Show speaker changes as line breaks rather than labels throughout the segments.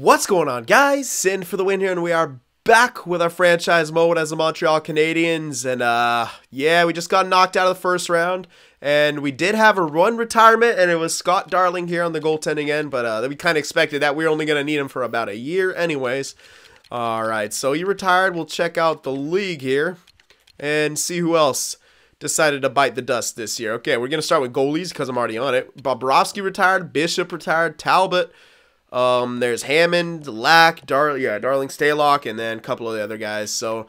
What's going on, guys? Sin for the win here, and we are back with our franchise mode as the Montreal Canadiens. And yeah, we just got knocked out of the first round, and we did have a run retirement, and it was Scott Darling here on the goaltending end, but we kind of expected that. We were only going to need him for about a year anyways. All right, so he retired. We'll check out the league here and see who else decided to bite the dust this year. Okay, we're going to start with goalies because I'm already on it. Bobrovsky retired, Bishop retired, Talbot. There's Hammond, Lack, Darling, Stalock, and then a couple of the other guys. So,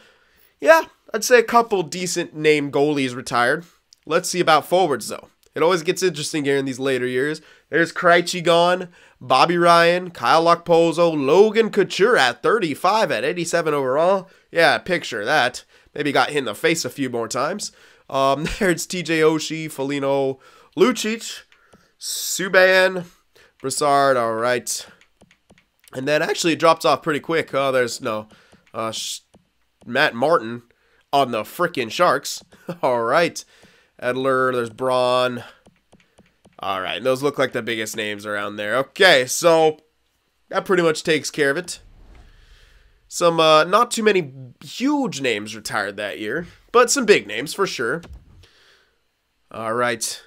yeah, I'd say a couple decent named goalies retired. Let's see about forwards, though. It always gets interesting here in these later years. There's Krejci gone, Bobby Ryan, Kyle Okposo, Logan Couture at 35 at 87 overall. Yeah, picture that. Maybe got hit in the face a few more times. There's TJ Oshie, Foligno, Lucic, Subban, Brassard, all right. And then actually it drops off pretty quick. Oh, there's no Matt Martin on the frickin' Sharks. All right. Edler, there's Braun. All right, those look like the biggest names around there. Okay, so that pretty much takes care of it. Some not too many huge names retired that year, but some big names for sure. All right.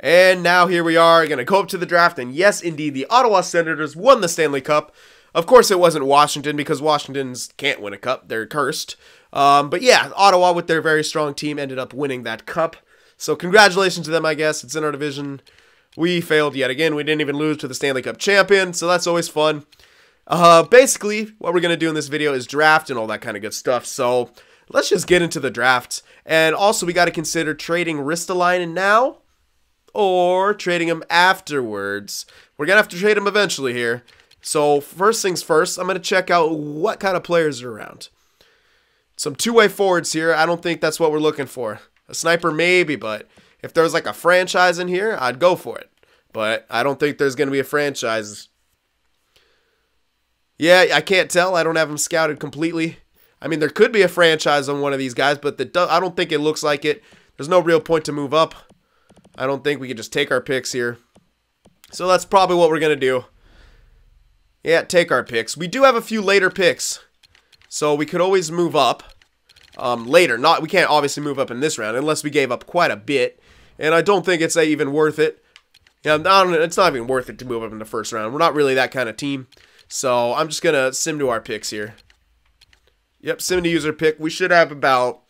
And now here we are, going to go up to the draft, and yes, indeed, the Ottawa Senators won the Stanley Cup. Of course, it wasn't Washington, because Washingtons can't win a cup. They're cursed. But yeah, Ottawa, with their very strong team, ended up winning that cup. So congratulations to them, I guess. It's in our division. We failed yet again. We didn't even lose to the Stanley Cup champion, so that's always fun. Basically, what we're going to do in this video is draft and all that kind of good stuff. So let's just get into the draft. And also, we got to consider trading Ristolainen now, or trading him afterwards. We're going to have to trade him eventually here. So first things first, I'm going to check out what kind of players are around. Some two-way forwards here. I don't think that's what we're looking for. A sniper maybe, but if there's like a franchise in here, I'd go for it. But I don't think there's going to be a franchise. Yeah, I can't tell. I don't have them scouted completely. I mean, there could be a franchise on one of these guys, but I don't think it looks like it. There's no real point to move up. I don't think we can just take our picks here. So that's probably what we're going to do. Yeah, take our picks. We do have a few later picks. So we could always move up later. We can't obviously move up in this round unless we gave up quite a bit. And I don't think it's even worth it. Yeah, it's not even worth it to move up in the first round. We're not really that kind of team. So I'm just going to sim to our picks here. Yep, sim to user pick. We should have about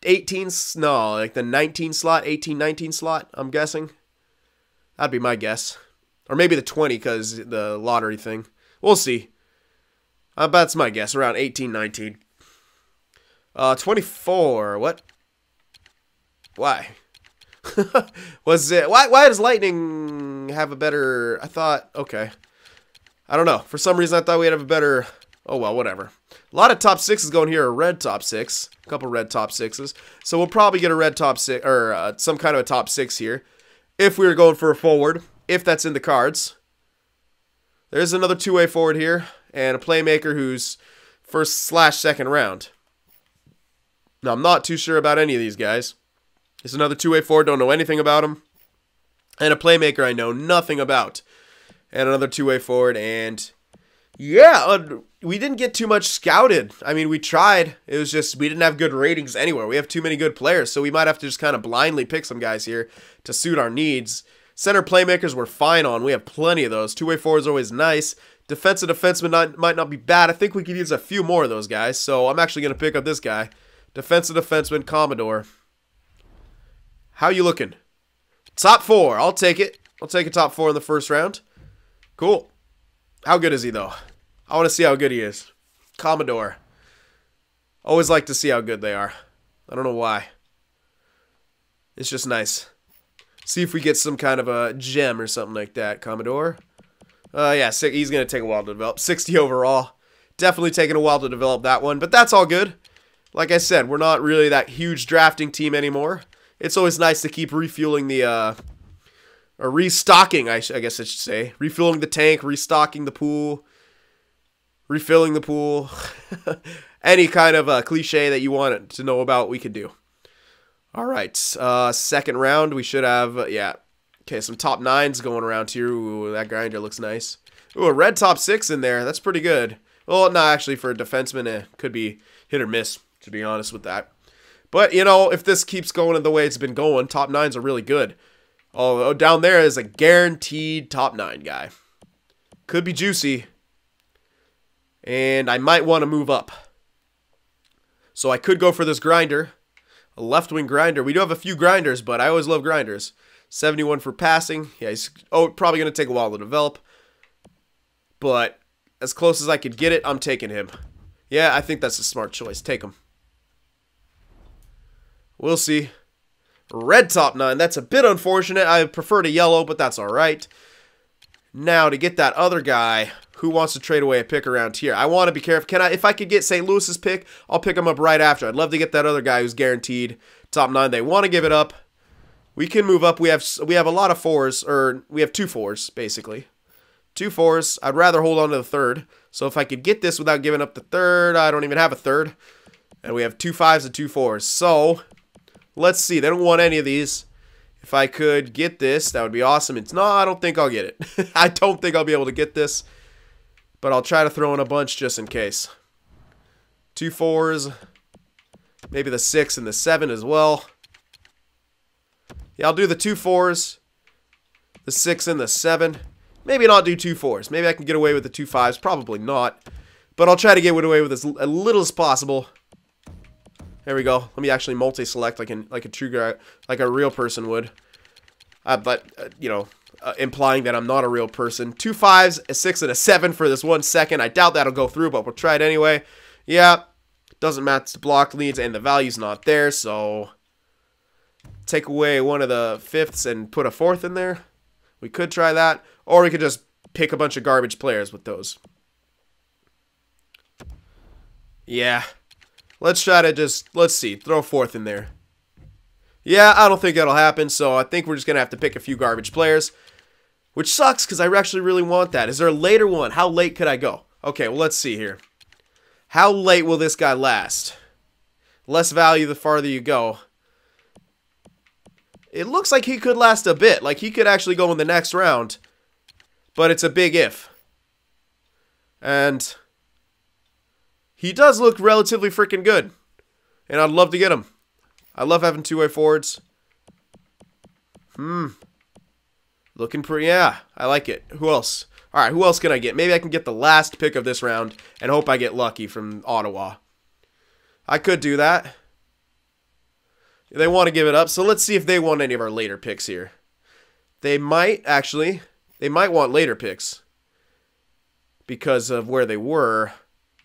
18, no, like the 19 slot, 18, 19 slot, I'm guessing. That'd be my guess. Or maybe the 20 because the lottery thing. We'll see. That's my guess, around 18, 19. 24, what? Why? Was it, why does Lightning have a better, I thought, okay. I don't know. For some reason I thought we'd have a better, oh well, whatever. A lot of top sixes going here, a red top six. A couple red top sixes. So we'll probably get a red top six, or some kind of a top six here. If we were going for a forward, if that's in the cards. There's another two-way forward here, and a playmaker who's first/second round. Now, I'm not too sure about any of these guys. There's another two-way forward, don't know anything about him. And a playmaker I know nothing about. And another two-way forward, and yeah, we didn't get too much scouted. I mean, we tried. It was just we didn't have good ratings anywhere. We have too many good players, so we might have to just kind of blindly pick some guys here to suit our needs. Center playmakers we're fine on. We have plenty of those. Two-way forwards are always nice. Defensive defenseman might not be bad. I think we could use a few more of those guys, so I'm actually going to pick up this guy. Defensive defenseman, Commodore. How you looking? Top 4. I'll take it. I'll take a top 4 in the first round. Cool. How good is he, though? I want to see how good he is. Commodore. Always like to see how good they are. I don't know why. It's just nice. See if we get some kind of a gem or something like that, Commodore. Yeah, he's going to take a while to develop. 60 overall. Definitely taking a while to develop that one, but that's all good. Like I said, we're not really that huge drafting team anymore. It's always nice to keep refueling the, or restocking, I guess I should say. Refueling the tank, restocking the pool, refilling the pool. Any kind of cliche that you want to know about, we could do. All right, second round, we should have, yeah. Okay, some top 9s going around here. Ooh, that grinder looks nice. Ooh, a red top 6 in there. That's pretty good. Well, no, actually, for a defenseman, could be hit or miss, to be honest with that. But, you know, if this keeps going the way it's been going, top 9s are really good. Oh, down there is a guaranteed top 9 guy. Could be juicy. And I might want to move up. So I could go for this grinder. A left-wing grinder. We do have a few grinders, but I always love grinders. 71 for passing. Yeah, he's probably going to take a while to develop. But as close as I could get it, I'm taking him. Yeah, I think that's a smart choice. Take him. We'll see. Red top 9. That's a bit unfortunate. I prefer to yellow, but that's all right. Now, to get that other guy, who wants to trade away a pick around here? I want to be careful. If I could get St. Louis's pick, I'll pick him up right after. I'd love to get that other guy who's guaranteed top 9. They want to give it up. We can move up. We have a lot of 4s, or we have 2 4s, basically. 2 4s. I'd rather hold on to the 3rd. So if I could get this without giving up the 3rd, I don't even have a 3rd. And we have 2 5s and 2 4s. So, let's see. They don't want any of these. If I could get this, that would be awesome. No, I don't think I'll get it. I don't think I'll be able to get this. But I'll try to throw in a bunch just in case. 2 4s. Maybe the 6 and the 7 as well. Yeah, I'll do the 2 4s. The 6 and the 7. Maybe not do 2 4s. Maybe I can get away with the 2 5s. Probably not. But I'll try to get away with as little as possible. There we go. Let me actually multi-select like a true guy, like a real person would. You know, implying that I'm not a real person. 2 5s, a 6, and a 7 for this 1 second. I doubt that'll go through, but we'll try it anyway. Yeah, doesn't match the block leads, and the value's not there, so take away one of the 5ths and put a 4th in there. We could try that, or we could just pick a bunch of garbage players with those. Yeah. Let's try to let's see, throw a 4th in there. Yeah, I don't think that'll happen, so I think we're just going to have to pick a few garbage players. Which sucks, because I actually really want that. Is there a later one? How late could I go? Okay, well, let's see here. How late will this guy last? Less value the farther you go. It looks like he could last a bit. Like, he could actually go in the next round. But it's a big if. And he does look relatively freaking good. And I'd love to get him. I love having 2-way forwards. Looking pretty, yeah, I like it. Who else? Alright, who else can I get? Maybe I can get the last pick of this round and hope I get lucky from Ottawa. I could do that. They want to give it up, so let's see if they want any of our later picks here. They might, actually. They might want later picks. Because of where they were.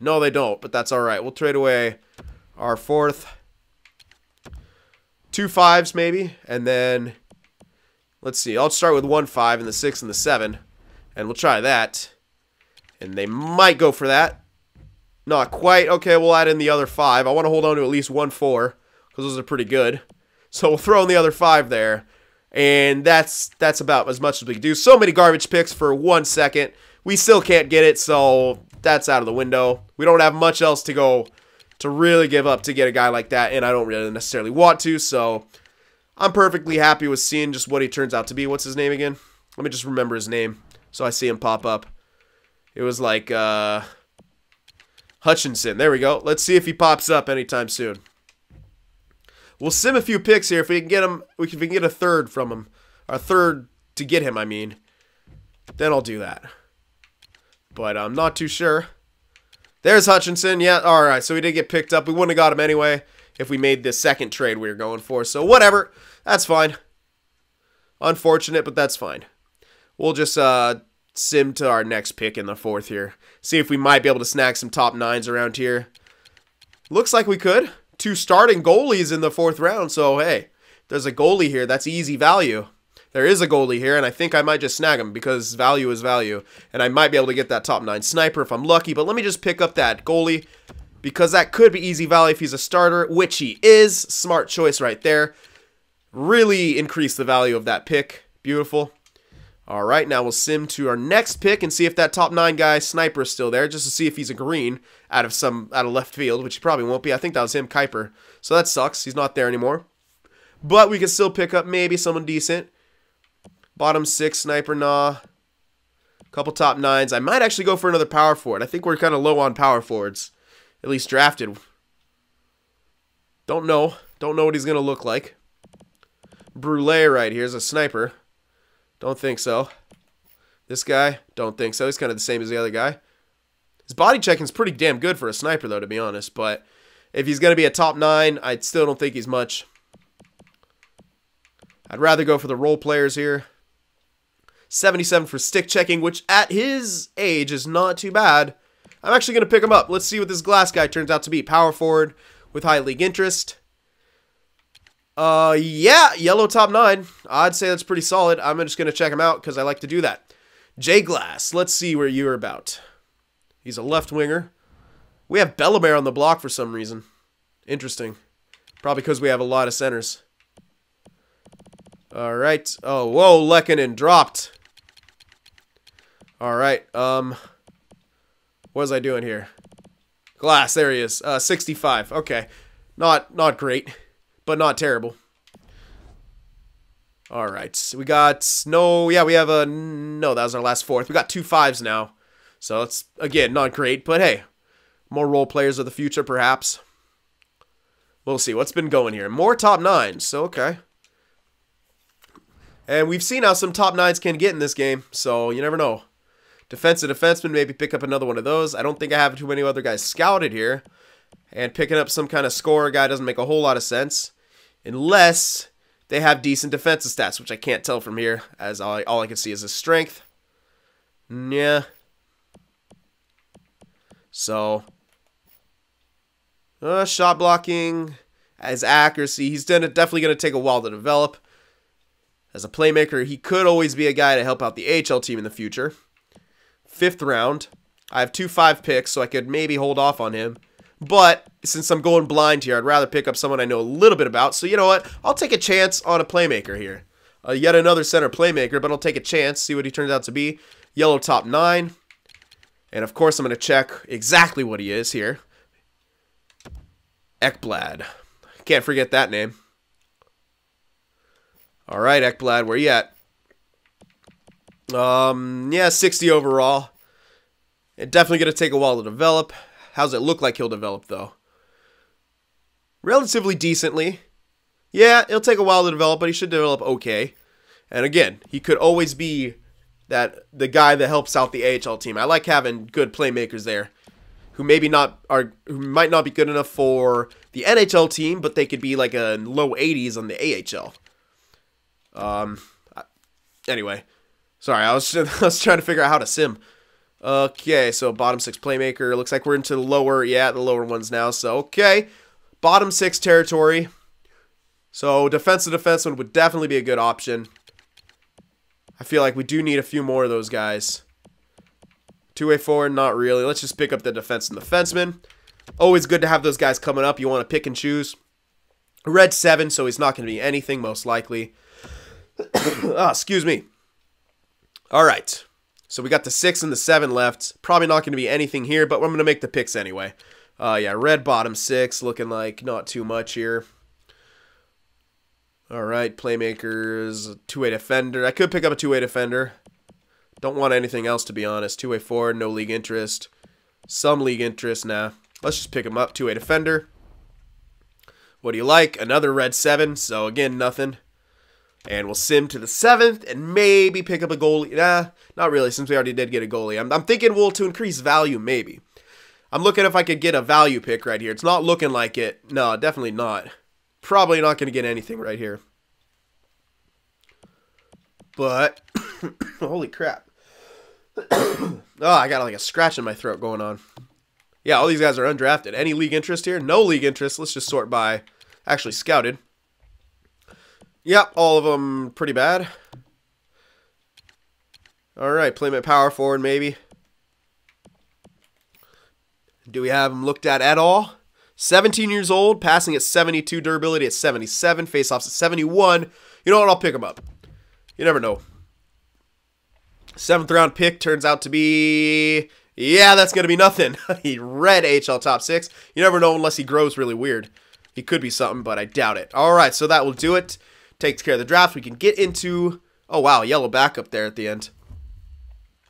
No, they don't, but that's alright. We'll trade away our 4th. 2 5s, maybe. And then, let's see. I'll start with 1 5 and the 6 and the 7. And we'll try that. And they might go for that. Not quite. Okay, we'll add in the other 5. I want to hold on to at least 1 4. Because those are pretty good. So we'll throw in the other 5 there. And that's about as much as we can do. So many garbage picks for 1 second. We still can't get it, so that's out of the window. We don't have much else to go to really give up to get a guy like that, and I don't really necessarily want to, so I'm perfectly happy with seeing just what he turns out to be. What's his name again? Let me just remember his name so I see him pop up. It was like Hutchinson. There we go. Let's see if he pops up anytime soon. We'll sim a few picks here. If we can get him, if we can get a 3rd from him, or a 3rd to get him, I mean, then I'll do that. But I'm not too sure. There's Hutchinson. Yeah, alright. So he did get picked up. We wouldn't have got him anyway if we made the second trade we were going for. So whatever. That's fine. Unfortunate, but that's fine. We'll just sim to our next pick in the 4th here. See if we might be able to snag some top 9s around here. Looks like we could. 2 starting goalies in the 4th round. So, hey, there's a goalie here. That's easy value. There is a goalie here, and I think I might just snag him because value is value. And I might be able to get that top 9 sniper if I'm lucky. But let me just pick up that goalie because that could be easy value if he's a starter, which he is. Smart choice right there. Really increase the value of that pick. Beautiful. All right, now we'll sim to our next pick and see if that top 9 guy sniper is still there, just to see if he's a green out of left field, which he probably won't be. I think that was him, Kuiper. So that sucks. He's not there anymore. But we can still pick up maybe someone decent. Bottom 6 sniper, nah. Couple top 9s. I might actually go for another power forward. I think we're kind of low on power forwards. At least drafted. Don't know. Don't know what he's going to look like. Brûlé right here is a sniper. Don't think so. This guy, don't think so. He's kind of the same as the other guy. His body checking is pretty damn good for a sniper, though, to be honest. But if he's going to be a top 9, I still don't think he's much. I'd rather go for the role players here. 77 for stick checking, which at his age is not too bad. I'm actually going to pick him up. Let's see what this glass guy turns out to be. Power forward with high league interest. Yeah, yellow top 9. I'd say that's pretty solid. I'm just going to check him out because I like to do that. J Glass, let's see where you're about. He's a left winger. We have Bellemare on the block for some reason. Interesting. Probably because we have a lot of centers. All right. Oh, whoa, Lehkonen dropped. All right. What was I doing here? Glass, there he is. 65. Okay. Not great, but not terrible. All right. We got no, yeah, we have a no, that was our last 4th. We got 2 5s now. So it's again not great, but hey, more role players of the future perhaps. We'll see what's been going here. More top 9s. So okay. And we've seen how some top 9s can get in this game, so you never know. Defensive defenseman, maybe pick up another one of those. I don't think I have too many other guys scouted here. And picking up some kind of scorer guy doesn't make a whole lot of sense. Unless they have decent defensive stats, which I can't tell from here, as all I can see is his strength. Yeah. So, shot blocking, his accuracy, he's definitely going to take a while to develop. As a playmaker, he could always be a guy to help out the AHL team in the future. 5th round. I have 2 5 picks, so I could maybe hold off on him. But since I'm going blind here, I'd rather pick up someone I know a little bit about. So you know what? I'll take a chance on a playmaker here. Yet another center playmaker, but I'll take a chance, see what he turns out to be. Yellow top 9. And of course, I'm going to check exactly what he is here. Ekblad. Can't forget that name. All right, Ekblad, where you at? Yeah, 60 overall. It's definitely going to take a while to develop. How's it look like he'll develop, though? Relatively decently. Yeah, it'll take a while to develop, but he should develop okay. And again, he could always be the guy that helps out the AHL team. I like having good playmakers there who who might not be good enough for the NHL team, but they could be like a low 80s on the AHL. Anyway, sorry, I was trying to figure out how to sim. Okay, so bottom 6 playmaker. Looks like we're into the lower ones now. So, okay, bottom 6 territory. So, defensive defenseman would definitely be a good option. I feel like we do need a few more of those guys. 2-way forward, not really. Let's just pick up the defenseman. Always good to have those guys coming up. You want to pick and choose. Red 7, so he's not going to be anything, most likely. Excuse me. All right. So we got the 6 and the 7 left. Probably not going to be anything here, but I'm going to make the picks anyway. Yeah, red bottom 6, looking like not too much here. All right, playmakers, 2-way defender. I could pick up a 2-way defender. Don't want anything else, to be honest. 2-way forward, no league interest. Some league interest, nah. Let's just pick him up, 2-way defender. What do you like? Another red 7, so again, nothing. And we'll sim to the 7th and maybe pick up a goalie. Nah, not really, since we already did get a goalie. I'm thinking, well, to increase value, maybe. I'm looking if I could get a value pick right here. It's not looking like it. No, definitely not. Probably not going to get anything right here. But, holy crap. Oh, I got like a scratch in my throat going on. Yeah, all these guys are undrafted. Any league interest here? No league interest. Let's just sort by actually scouted. Yep, all of them pretty bad. All right, playmate power forward maybe. Do we have him looked at all? 17 years old, passing at 72, durability at 77, faceoffs at 71. You know what? I'll pick him up. You never know. 7th round pick turns out to be... Yeah, that's going to be nothing. He red AHL top 6. You never know unless he grows really weird. He could be something, but I doubt it. All right, so that will do it. Takes care of the draft. We can get into... Oh, wow, yellow backup there at the end.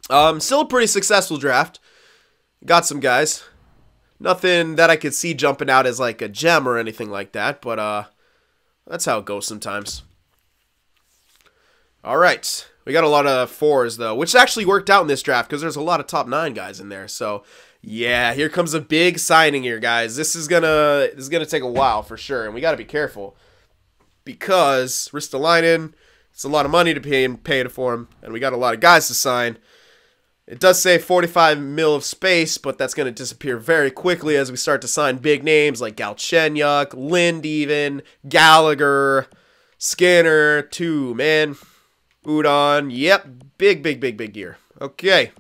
Still a pretty successful draft. Got some guys. Nothing that I could see jumping out as like a gem or anything like that, but that's how it goes sometimes. All right. We got a lot of 4s, though, which actually worked out in this draft because there's a lot of top 9 guys in there. So, yeah, here comes a big signing here, guys. This is gonna take a while for sure, and we got to be careful because Ristolainen, it's a lot of money to pay for him, and we got a lot of guys to sign. It does say 45 mil of space, but that's going to disappear very quickly as we start to sign big names like Galchenyuk, Lind even, Gallagher, Skinner, too, man. Udon, yep, big year. Okay.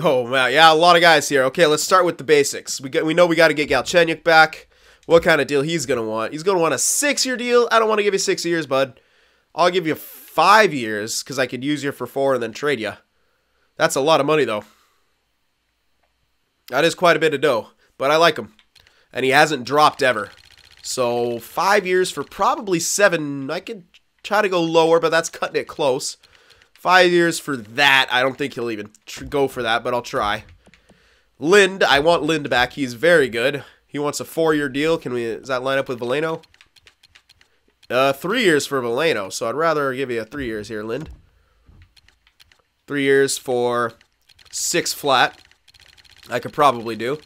Oh, man, yeah, a lot of guys here. Okay, let's start with the basics. We know we got to get Galchenyuk back. What kind of deal he's going to want? He's going to want a 6-year deal. I don't want to give you 6 years, bud. I'll give you 5 years because I could use you for 4 and then trade you. That's a lot of money, though. That is quite a bit of dough, but I like him. And he hasn't dropped ever. So 5 years for probably 7. I could try to go lower, but that's cutting it close. 5 years for that. I don't think he'll even go for that, but I'll try. Lind, I want Lind back. He's very good. He wants a 4-year deal. Does that line up with Veleno? 3 years for Veleno, so I'd rather give you 3 years here, Lind. 3 years for 6 flat. I could probably do.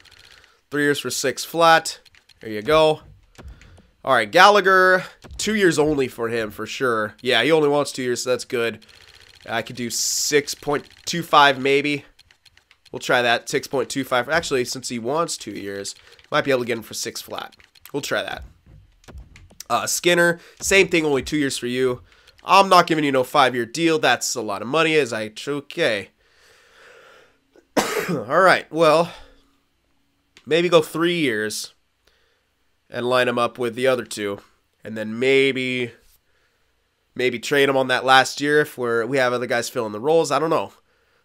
3 years for 6 flat. There you go. All right, Gallagher, 2 years only for him for sure. Yeah, he only wants 2 years, so that's good. I could do 6.25 maybe. We'll try that, 6.25. Actually, since he wants 2 years, might be able to get him for 6 flat. We'll try that. Skinner, same thing, only 2 years for you. I'm not giving you no 5-year deal. That's a lot of money. Okay. All right. Well, maybe go 3 years and line them up with the other 2, and then maybe trade them on that last year if we have other guys filling the roles. I don't know.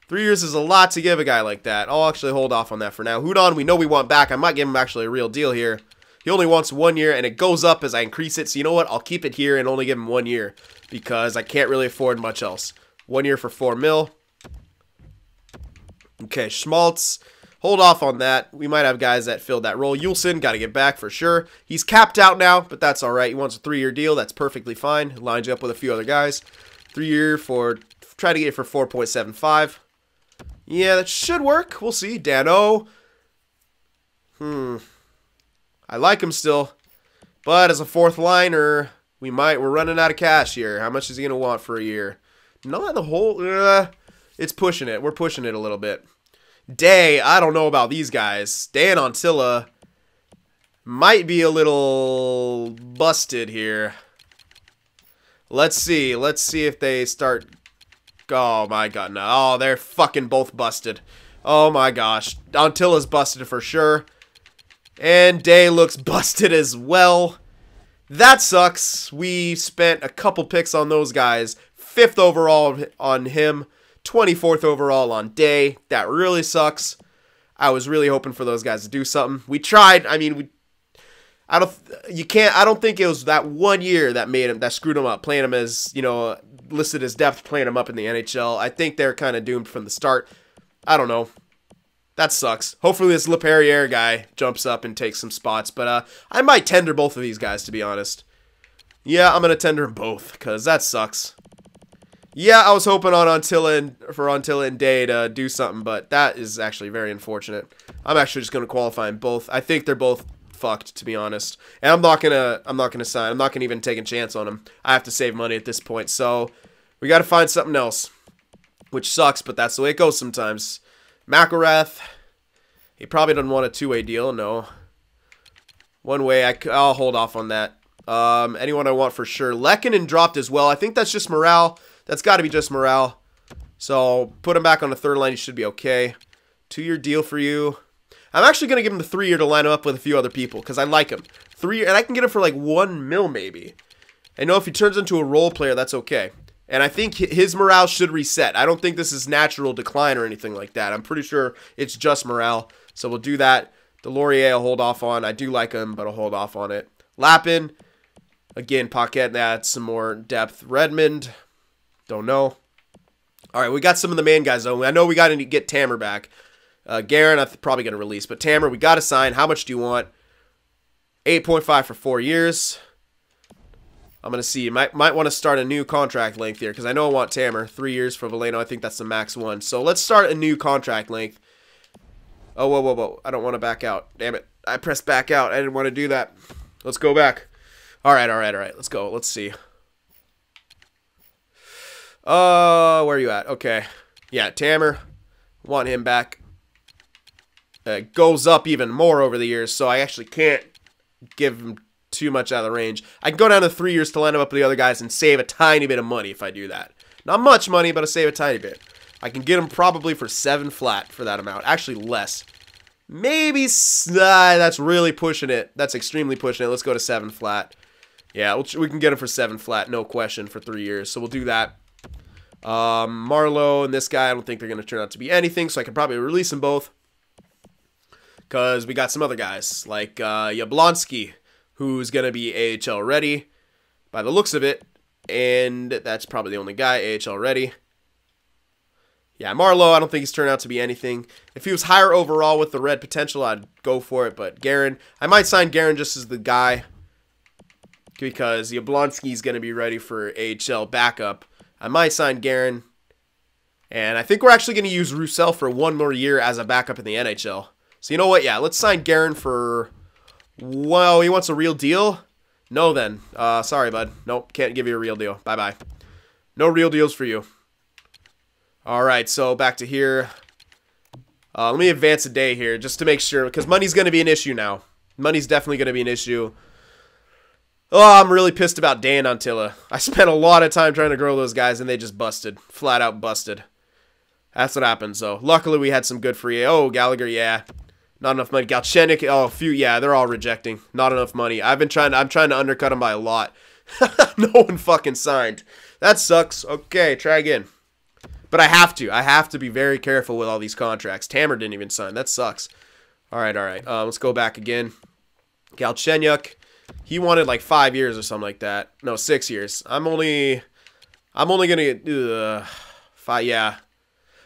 3 years is a lot to give a guy like that. I'll actually hold off on that for now. Hudon, we know we want back. I might give him actually a real deal here. He only wants 1 year, and it goes up as I increase it. So you know what? I'll keep it here and only give him 1 year because I can't really afford much else. 1 year for 4 mil. Okay, Schmaltz. Hold off on that. We might have guys that filled that role. Yulson, got to get back for sure. He's capped out now, but that's all right. He wants a 3-year deal. That's perfectly fine. Lines you up with a few other guys. 3-year for, try to get it for 4.75. Yeah, that should work. We'll see. Dano. I like him still, but as a 4th liner, we're running out of cash here. How much is he gonna want for a year? Not the whole. It's pushing it. We're pushing it a little bit. Day, I don't know about these guys. Day and Antilla might be a little busted here. Let's see. Let's see if they start. Oh my god, no. Oh, they're fucking both busted. Oh my gosh. Antilla's busted for sure. And Day looks busted as well. That sucks. We spent a couple picks on those guys. 5th overall on him. 24th overall on Day. That really sucks. I was really hoping for those guys to do something. We tried. I mean, I don't think it was that 1 year that screwed him up, playing him as, listed as depth, playing him up in the NHL. I think they're kind of doomed from the start. I don't know. That sucks. Hopefully this LePerriere guy jumps up and takes some spots. But I might tender both of these guys, to be honest. Yeah, I'm going to tender them both, because that sucks. Yeah, I was hoping on Antilla and Day to do something, but that is actually very unfortunate. I'm actually just going to qualify them both. I think they're both fucked, to be honest. And I'm not gonna sign. I'm not gonna even take a chance on them. I have to save money at this point. So we got to find something else, which sucks, but that's the way it goes sometimes. McElrath, he probably doesn't want a 2-way deal. No, 1 way. I'll hold off on that. Anyone I want for sure. Lehkonen dropped as well. I think that's just morale. That's got to be just morale. So put him back on the 3rd line. He should be okay. 2-year deal for you. I'm actually going to give him the 3-year to line him up with a few other people because I like him. 3-year, and I can get him for like 1 mil maybe. I know if he turns into a role player, that's okay. And I think his morale should reset. I don't think this is natural decline or anything like that. I'm pretty sure it's just morale. So we'll do that. Delorier I'll hold off on. I do like him, but I'll hold off on it. Lappin, again, Paquette, that's some more depth. Redmond, don't know. All right, we got some of the main guys, though. I know we got to get Tammer back. Garen, I'm probably going to release. But Tammer, we got to sign. How much do you want? 8.5 for 4 years. I'm going to see. You might want to start a new contract length here, because I know I want Tammer. 3 years for Veleno. I think that's the max one. So let's start a new contract length. Oh, whoa, whoa, whoa. I don't want to back out. Damn it. I pressed back out. I didn't want to do that. Let's go back. All right, all right, all right. Let's go. Let's see. Where are you at? Okay. Yeah, Tammer. Want him back. Goes up even more over the years, so I actually can't give him too much out of the range. I can go down to 3 years to line him up with the other guys and save a tiny bit of money if I do that. Not much money, but I save a tiny bit. I can get him probably for 7 flat for that amount. Actually, less. Maybe, that's really pushing it. That's extremely pushing it. Let's go to 7 flat. Yeah, we can get him for 7 flat, no question, for 3 years. So we'll do that. Marlowe and this guy, I don't think they're going to turn out to be anything, so I can probably release them both. Because we got some other guys, like Yablonski, who's going to be AHL ready, by the looks of it. And that's probably the only guy AHL ready. Yeah, Marlowe, I don't think he's turned out to be anything. If he was higher overall with the red potential, I'd go for it. But Garen, I might sign Garen just as the guy, because Yablonski's going to be ready for AHL backup. I might sign Garen. And I think we're actually going to use Roussel for 1 more year as a backup in the NHL. So you know what? Yeah, let's sign Garen for... Well, he wants a real deal? No then. Sorry, bud. Nope, can't give you a real deal. Bye-bye. No real deals for you. Alright, so back to here. Let me advance a day here just to make sure, because money's going to be an issue now. Money's definitely going to be an issue. Oh, I'm really pissed about Dan and Antilla. I spent a lot of time trying to grow those guys, and they just busted. Flat out busted. That's what happened, so luckily we had some good free... Oh, Gallagher, yeah. Not enough money. Galchenyuk, oh, a few, yeah, they're all rejecting. Not enough money. I'm trying to undercut them by a lot. No one fucking signed. That sucks. Okay, try again. But I have to be very careful with all these contracts. Tammer didn't even sign. That sucks. All right, all right. Let's go back again. Galchenyuk, he wanted like 5 years or something like that. No, 6 years. I'm only gonna get 5. Yeah.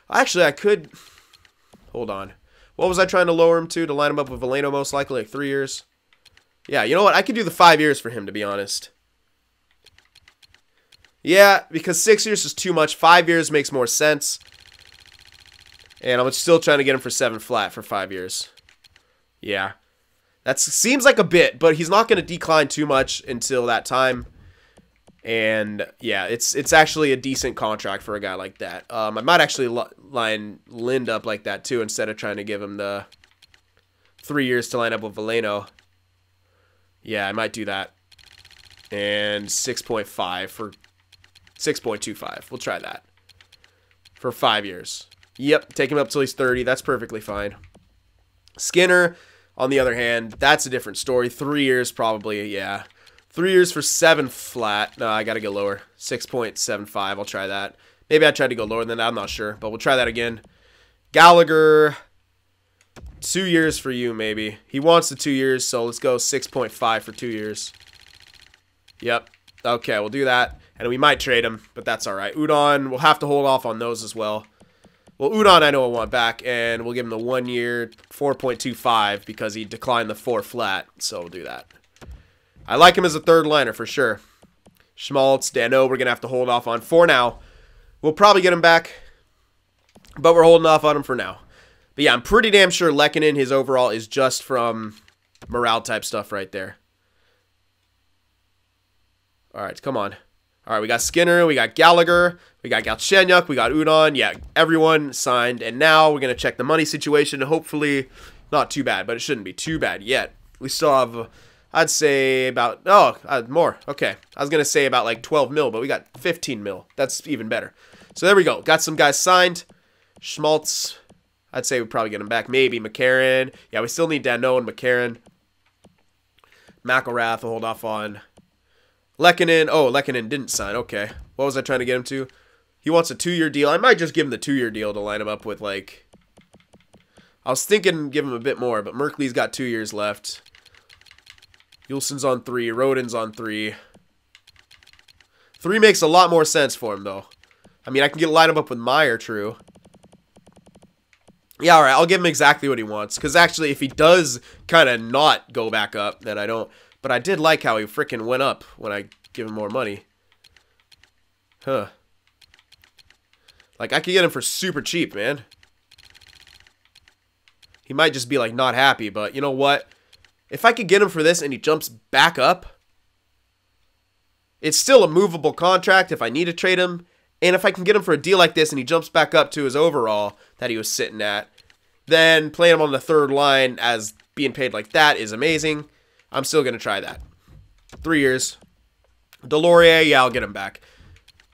Actually, I could. Hold on. What was I trying to lower him to line him up with Veleno most likely? Like 3 years? Yeah, you know what? I could do the 5 years for him, to be honest. Yeah, because 6 years is too much. 5 years makes more sense. And I'm still trying to get him for 7 flat for 5 years. Yeah. That seems like a bit, but he's not going to decline too much until that time. And yeah, it's actually a decent contract for a guy like that. I might actually line Lind up like that too, instead of trying to give him the 3 years to line up with Veleno. Yeah, I might do that. And 6.5 for 6.25. We'll try that for 5 years. Yep, take him up till he's 30. That's perfectly fine. Skinner, on the other hand, that's a different story. 3 years probably, yeah. 3 years for 7 flat. No, I got to go lower. 6.75. I'll try that. Maybe I tried to go lower than that. I'm not sure. But we'll try that again. Gallagher, 2 years for you, maybe. He wants the 2 years, so let's go 6.5 for 2 years. Yep. Okay, we'll do that. And we might trade him, but that's all right. Udon, we'll have to hold off on those as well. Well, Udon I know I want back, and we'll give him the 1 year, 4.25, because he declined the 4 flat, so we'll do that. I like him as a third liner for sure. Schmaltz, Dano, we're going to have to hold off on for now. We'll probably get him back, but we're holding off on him for now. But yeah, I'm pretty damn sure Lehkonen, his overall, is just from morale type stuff right there. All right, come on. All right, we got Skinner, we got Gallagher, we got Galchenyuk, we got Udon. Yeah, everyone signed. And now we're going to check the money situation. Hopefully not too bad, but it shouldn't be too bad yet. We still have... I'd say about, more. Okay. I was going to say about like 12 mil, but we got 15 mil. That's even better. So there we go. Got some guys signed. Schmaltz, I'd say we'd probably get him back. Maybe McCarron. Yeah, we still need Dano and McCarron. McElrath will hold off on. Lehkonen. Oh, Lehkonen didn't sign. Okay. What was I trying to get him to? He wants a 2-year deal. I might just give him the 2-year deal to line him up with like... I was thinking give him a bit more, but Merkley's got 2 years left. Yulson's on 3. Rodin's on 3. 3 makes a lot more sense for him, though. I mean, I can line him up with Meyer, true. Yeah, all right, I'll give him exactly what he wants. Because actually, if he does kind of not go back up, then I don't. But I did like how he freaking went up when I give him more money. Huh. Like, I could get him for super cheap, man. He might just be, like, not happy. But you know what? If I could get him for this and he jumps back up, it's still a movable contract if I need to trade him. And if I can get him for a deal like this and he jumps back up to his overall that he was sitting at, then playing him on the third line as being paid like that is amazing. I'm still going to try that. 3 years. Delorier, yeah, I'll get him back.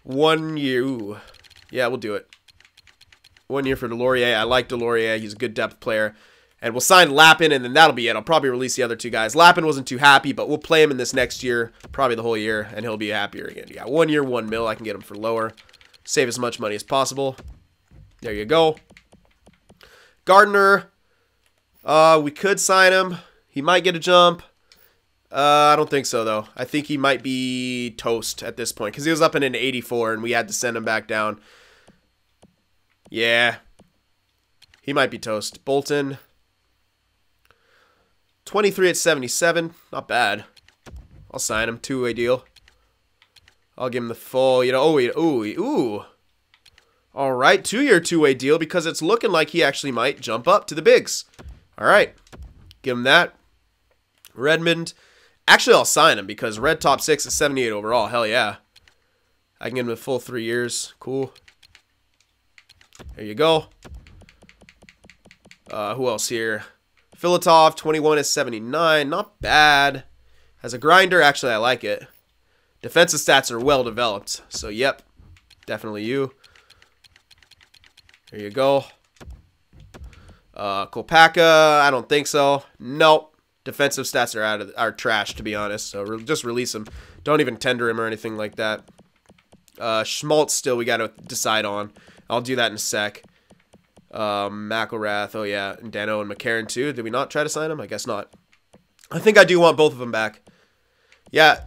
1 year. Ooh. Yeah, we'll do it. 1 year for Delorier. I like Delorier. He's a good depth player. And we'll sign Lappin, and then that'll be it. I'll probably release the other two guys. Lappin wasn't too happy, but we'll play him in this next year, probably the whole year, and he'll be happier again. Yeah, 1 year, $1 million. I can get him for lower. Save as much money as possible. There you go. Gardner, we could sign him. He might get a jump. I don't think so, though. I think he might be toast at this point, because he was up in an 84, and we had to send him back down. Yeah. He might be toast. Bolton. 23 at 77. Not bad. I'll sign him. Two-way deal. I'll give him the full, you know. Oh, wait. Ooh. All right. 2-year, two-way deal because it's looking like he actually might jump up to the bigs. All right. Give him that. Redmond. Actually, I'll sign him because red top 6 is 78 overall. Hell yeah. I can give him a full 3 years. Cool. There you go. Who else here? Filatov, 21 is 79. Not bad. As a grinder, actually, I like it. Defensive stats are well developed. So, yep. Definitely you. There you go. Kopaka, I don't think so. Nope. Defensive stats are trash, to be honest. So, just release him. Don't even tender him or anything like that. Schmaltz still we got to decide on. I'll do that in a sec. McElrath, oh yeah, and Dano and McCarron too. Did we not try to sign him? I guess not. I think I do want both of them back. Yeah.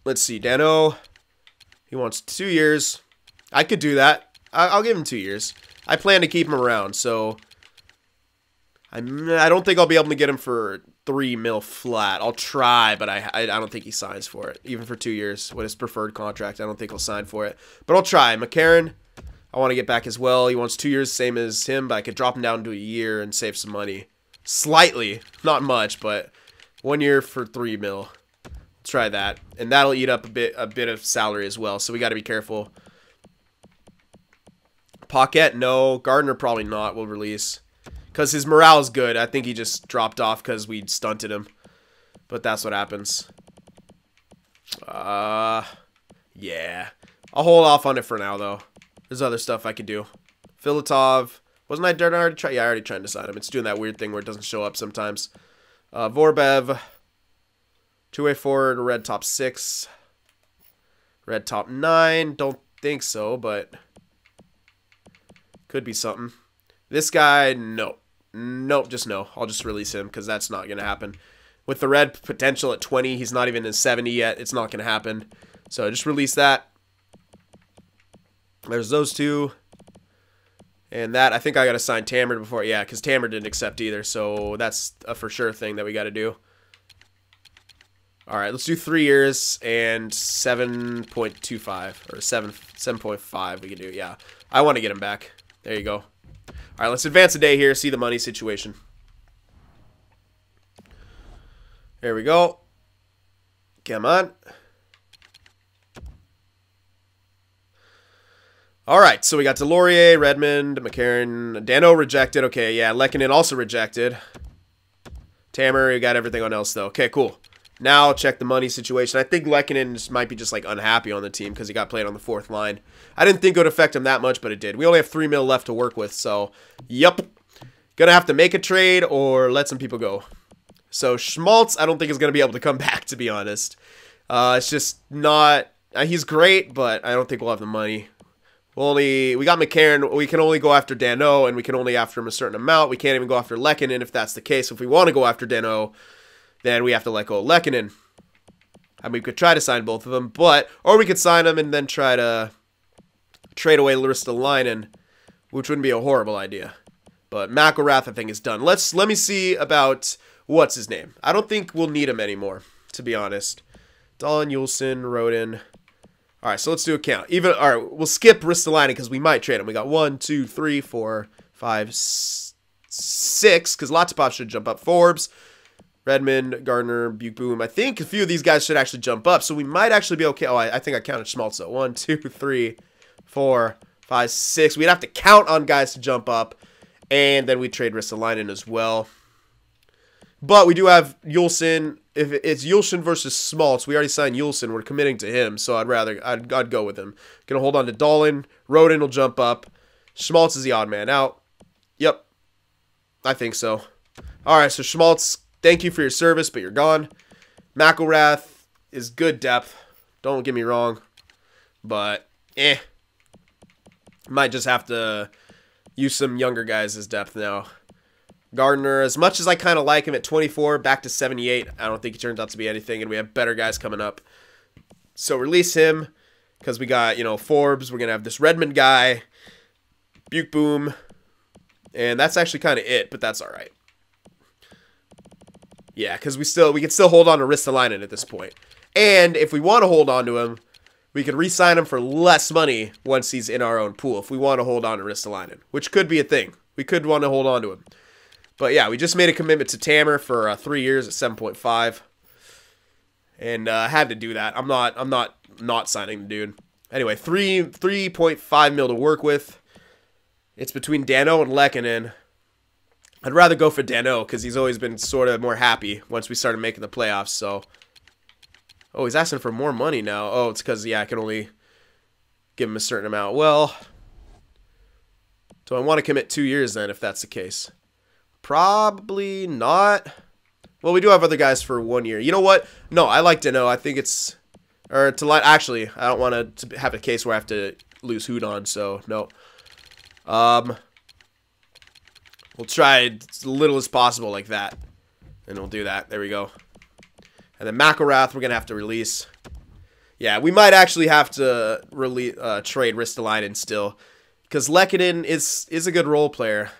Let's see. Dano, he wants 2 years. I could do that. I'll give him 2 years. I plan to keep him around, so I don't think I'll be able to get him for $3 million flat. I'll try, but I don't think he signs for it. Even for 2 years, with his preferred contract, I don't think he'll sign for it. But I'll try. McCarron, I want to get back as well. He wants 2 years, same as him, but I could drop him down to a year and save some money. Slightly. Not much, but 1 year for $3 million. Try that. And that'll eat up a bit of salary as well, so we got to be careful. Paquette, no. Gardner, probably not. We'll release. Because his morale is good. I think he just dropped off because we stunted him. But that's what happens. Yeah. I'll hold off on it for now, though. There's other stuff I could do. Filatov. Wasn't I already trying? Yeah, I already tried to sign him. It's doing that weird thing where it doesn't show up sometimes. Vorbev. Two-way forward. Red top 6. Red top 9. Don't think so, but could be something. This guy, no. Nope, just no. I'll just release him because that's not going to happen. With the red potential at 20, he's not even in 70 yet. It's not going to happen. So just release that. There's those two. And that, I think I got to sign Tammer before. Yeah, because Tammer didn't accept either. So that's a for sure thing that we got to do. All right, let's do 3 years and 7.25 or 7.5 we can do. Yeah, I want to get him back. There you go. All right, let's advance a day here, see the money situation. There we go. Come on. All right, so we got Delorier, Redmond, McCarron, Dano rejected. Okay, yeah, Lehkonen also rejected. Tammer, you got everything on else, though. Okay, cool. Now check the money situation. I think Lehkonen might be just like unhappy on the team because he got played on the 4th line. I didn't think it would affect him that much, but it did. We only have $3 million left to work with, so yep. Gonna have to make a trade or let some people go. So Schmaltz, I don't think is gonna be able to come back, to be honest. It's just not. He's great, but I don't think we'll have the money. We got McCarron. We can only go after Dano, and we can only after him a certain amount. We can't even go after Lehkonen if that's the case. If we want to go after Dano, then we have to let go of Lehkonen. I mean, we could try to sign both of them, or we could sign them and then try to trade away Ristolainen, which wouldn't be a horrible idea. But McElrath, I think, is done. Let me see about what's his name. I don't think we'll need him anymore, to be honest. Dahlin, Yulson, Rodin. All right, so let's do a count. All right, we'll skip Ristolainen because we might trade him. We got 1, 2, 3, 4, 5, 6, because Latipov should jump up. Forbes, Redmond, Gardner, Boom. I think a few of these guys should actually jump up, so we might actually be okay. Oh, I think I counted Schmaltz, though. 1, 2, 3, 4, 5, 6. We'd have to count on guys to jump up, and then we trade Ristolainen as well. But we do have Yulson. If it's Yulson versus Schmaltz, we already signed Yulson. We're committing to him, so I'd go with him. Gonna hold on to Dahlin. Rodin will jump up. Schmaltz is the odd man out. Yep, I think so. All right, so Schmaltz, thank you for your service, but you're gone. McElrath is good depth. Don't get me wrong, but might just have to use some younger guys as depth now. Gardner, as much as I kind of like him at 24, back to 78, I don't think he turns out to be anything, and we have better guys coming up. So release him, because we got, Forbes. We're going to have this Redmond guy, Boom, and that's actually kind of it, but that's all right. Yeah, because we can still hold on to Ristolainen at this point. And if we want to hold on to him, we could re-sign him for less money once he's in our own pool, if we want to hold on to Ristolainen, which could be a thing. We could want to hold on to him. But yeah, we just made a commitment to Tamer for 3 years at 7.5, and I had to do that. I'm not signing the dude. Anyway, 3.5 mil to work with. It's between Danault and Lehkonen. I'd rather go for Danault because he's always been sort of more happy once we started making the playoffs. So, oh, he's asking for more money now. Oh, it's because I can only give him a certain amount. Well, do I want to commit 2 years then if that's the case? Probably not. Well, we do have other guys for 1 year. You know what? No, I like Danault. I think it's... Actually, I don't want to have a case where I have to lose Hudon, so no. We'll try as little as possible like that. And we'll do that. There we go. And then McElrath, we're going to have to release. Yeah, we might actually have to trade Ristolainen still. Because Lehkonen is a good role player.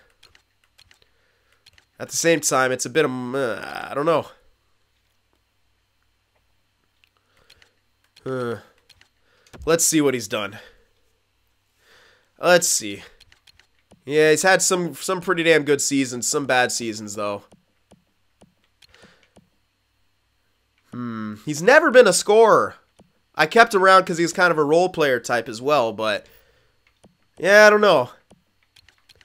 At the same time, it's a bit of, I don't know. Let's see what he's done. Let's see. Yeah, he's had some pretty damn good seasons, some bad seasons, though. He's never been a scorer. I kept him around because he's kind of a role player type as well, but yeah, I don't know.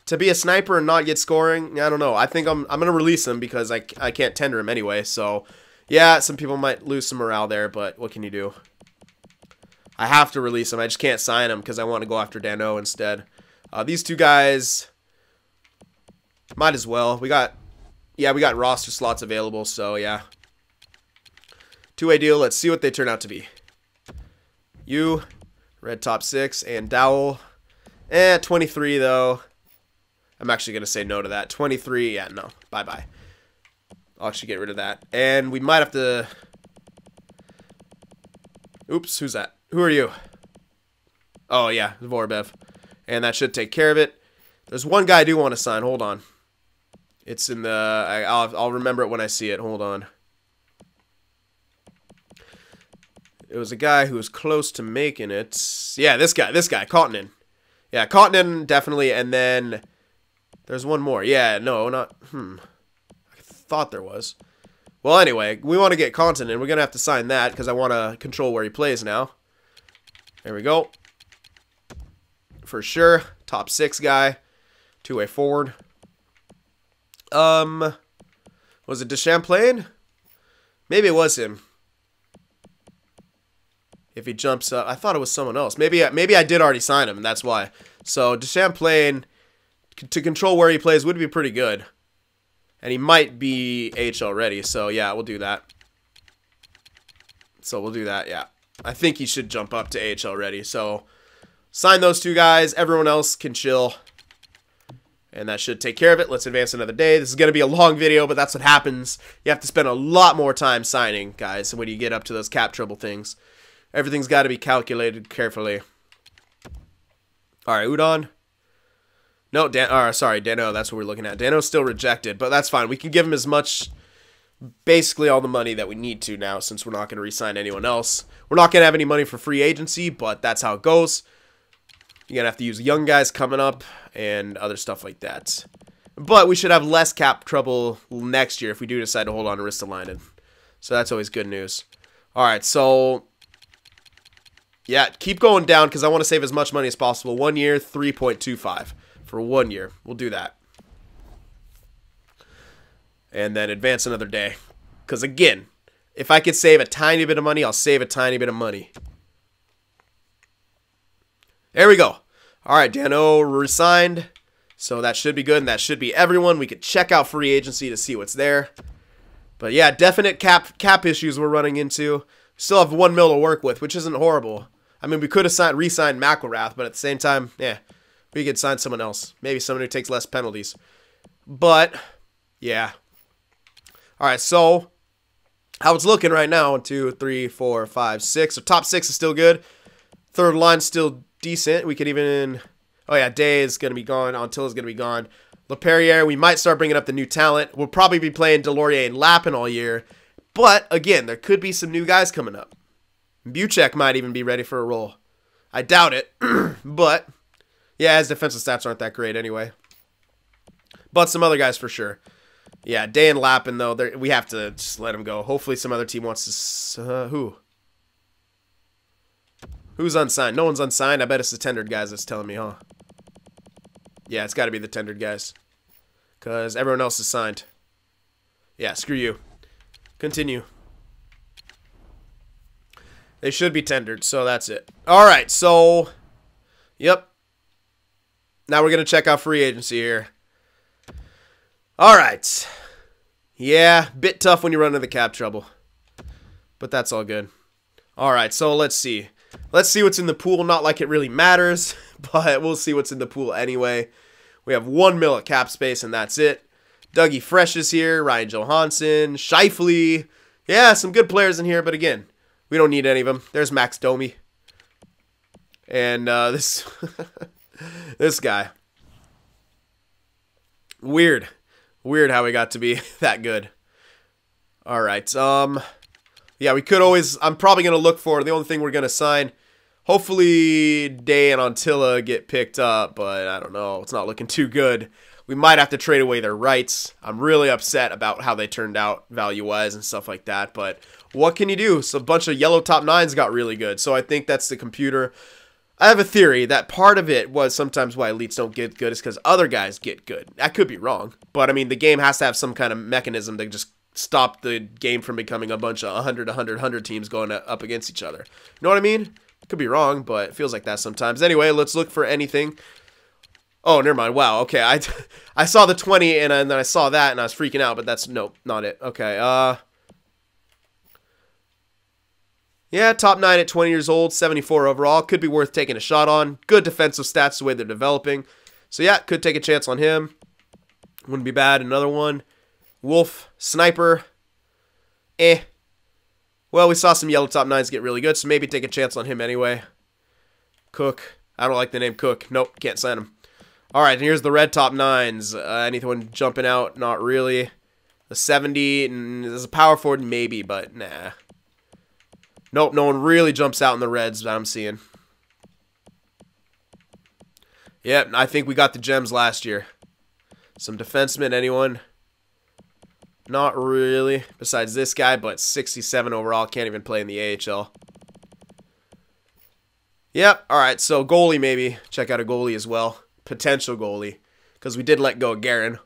To be a sniper and not get scoring, I don't know. I think I'm gonna release him because I can't tender him anyway. So yeah, some people might lose some morale there, but what can you do? I have to release him. I just can't sign him because I want to go after Danault instead. These two guys might as well. We got roster slots available, so yeah. Two-way deal. Let's see what they turn out to be. You, red top 6, and Dowell. 23 though. I'm actually going to say no to that. 23, yeah, no. Bye-bye. I'll actually get rid of that. And we might have to... Oops, who's that? Who are you? Oh, yeah, Vorbev. And that should take care of it. There's one guy I do want to sign. Hold on. It's in the... I'll remember it when I see it. Hold on. It was a guy who was close to making it. Yeah, this guy, Kontinen. Yeah, Kontinen, definitely, and then... There's one more. Yeah, no, not... I thought there was. Well, anyway, we want to get Kontinen. We're going to have to sign that because I want to control where he plays now. There we go. For sure. Top 6 guy. Two-way forward. Was it Deschamps? Maybe it was him. If he jumps up. I thought it was someone else. Maybe I did already sign him, and that's why. So, Deschamps to control where he plays would be pretty good. And he might be AHL ready, so yeah, we'll do that. So we'll do that, yeah. I think he should jump up to AHL ready. So sign those two guys. Everyone else can chill. And that should take care of it. Let's advance another day. This is going to be a long video, but that's what happens. You have to spend a lot more time signing, guys, when you get up to those cap trouble things. Everything's got to be calculated carefully. All right, Udon. No, sorry, Dano. That's what we're looking at. Dano's still rejected, but that's fine. We can give him as much, basically all the money that we need to now, since we're not going to re-sign anyone else. We're not going to have any money for free agency, but that's how it goes. You're going to have to use young guys coming up and other stuff like that. But we should have less cap trouble next year if we do decide to hold on to Ristolainen. So that's always good news. All right, so yeah, keep going down because I want to save as much money as possible. 1 year, 3.25 for 1 year. We'll do that. And then advance another day. Because again, if I could save a tiny bit of money, I'll save a tiny bit of money. There we go. All right, Dano resigned. So that should be good, and that should be everyone. We could check out free agency to see what's there. But yeah, definite cap issues we're running into. Still have 1 mil to work with, which isn't horrible. I mean, we could have re-signed McElrath, but at the same time, yeah, we could sign someone else. Maybe someone who takes less penalties. But, yeah. All right, so how it's looking right now, 1, 2, 3, 4, 5, 6. So top 6 is still good. Third line's still decent. We could even... Oh, yeah, Day is going to be gone. Antilla's going to be gone. LaPerriere, we might start bringing up the new talent. We'll probably be playing Delorier and Lappin all year. But, again, there could be some new guys coming up. Buchek might even be ready for a role. I doubt it. But, yeah, his defensive stats aren't that great anyway. But some other guys for sure. Yeah, Day and Lappin, though, we have to just let him go. Hopefully some other team wants to... who? Who's unsigned? No one's unsigned. I bet it's the tendered guys that's telling me, huh? Yeah, it's got to be the tendered guys. Because everyone else is signed. Yeah, screw you. Continue. They should be tendered, so that's it. Alright, so... Yep. Now we're going to check out free agency here. Alright. Yeah, bit tough when you run into the cap trouble. But that's all good. Alright, so let's see. Let's see what's in the pool. Not like it really matters, but we'll see what's in the pool anyway. We have 1 mil at cap space, and that's it. Dougie Fresh is here. Ryan Johansson. Scheifele. Yeah, some good players in here, but again, we don't need any of them. There's Max Domi. And this this guy. Weird. Weird how he got to be that good. All right. Yeah, we could always... I'm probably going to look for... The only thing we're going to sign... Hopefully, Day and Antilla get picked up, but I don't know. It's not looking too good. We might have to trade away their rights. I'm really upset about how they turned out value-wise and stuff like that, but what can you do? So a bunch of yellow top 9s got really good, so I think that's the computer. I have a theory that part of it was sometimes why elites don't get good is because other guys get good. That could be wrong, but I mean, the game has to have some kind of mechanism to just stop the game from becoming a bunch of 100 teams going up against each other. You know what I mean? Could be wrong, but it feels like that sometimes. Anyway, let's look for anything. Oh, never mind. Wow, okay. I saw the 20, and then I saw that, and I was freaking out, but that's... Nope, not it. Okay, yeah, top 9 at 20 years old, 74 overall. Could be worth taking a shot on. Good defensive stats the way they're developing. So, yeah, could take a chance on him. Wouldn't be bad. Another one. Wolf, Sniper. Well, we saw some yellow top 9s get really good, so maybe take a chance on him anyway. Cook. I don't like the name Cook. Nope, can't sign him. All right, and here's the red top 9s. Anyone jumping out? Not really. The 70, there's a power forward maybe, but nah. Nope, no one really jumps out in the reds that I'm seeing. Yep, I think we got the gems last year. Some defensemen, anyone? Not really, besides this guy, but 67 overall. Can't even play in the AHL. Yep, alright, so goalie maybe. Check out a goalie as well. Potential goalie. Because we did let go of Guerin.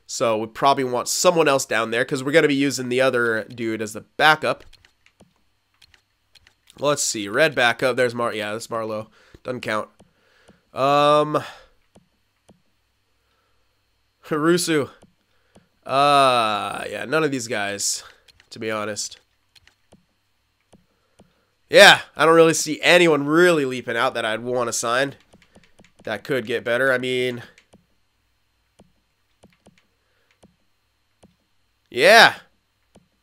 So we probably want someone else down there, because we're going to be using the other dude as the backup. Let's see, red backup. There's yeah, that's Marlowe. Doesn't count. Harusu. Yeah, none of these guys, to be honest. Yeah, I don't really see anyone really leaping out that I'd want to sign. That could get better. I mean, yeah,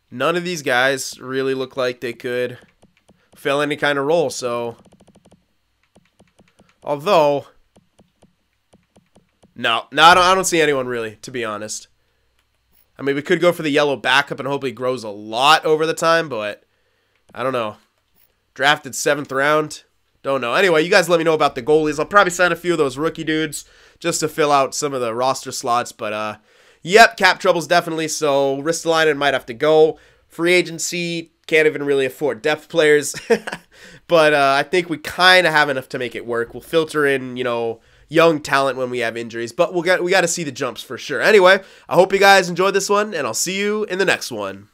none of these guys really look like they could fill any kind of role. So, although No, I don't see anyone really, to be honest. I mean, we could go for the yellow backup and hope he grows a lot over the time, but I don't know. Drafted 7th round. Don't know. Anyway, you guys let me know about the goalies. I'll probably sign a few of those rookie dudes just to fill out some of the roster slots. But, yep, cap troubles definitely, so Ristolainen might have to go. Free agency, can't even really afford depth players. But I think we kind of have enough to make it work. We'll filter in, you know, young talent when we have injuries. But we got to see the jumps for sure. Anyway, I hope you guys enjoyed this one, and I'll see you in the next one.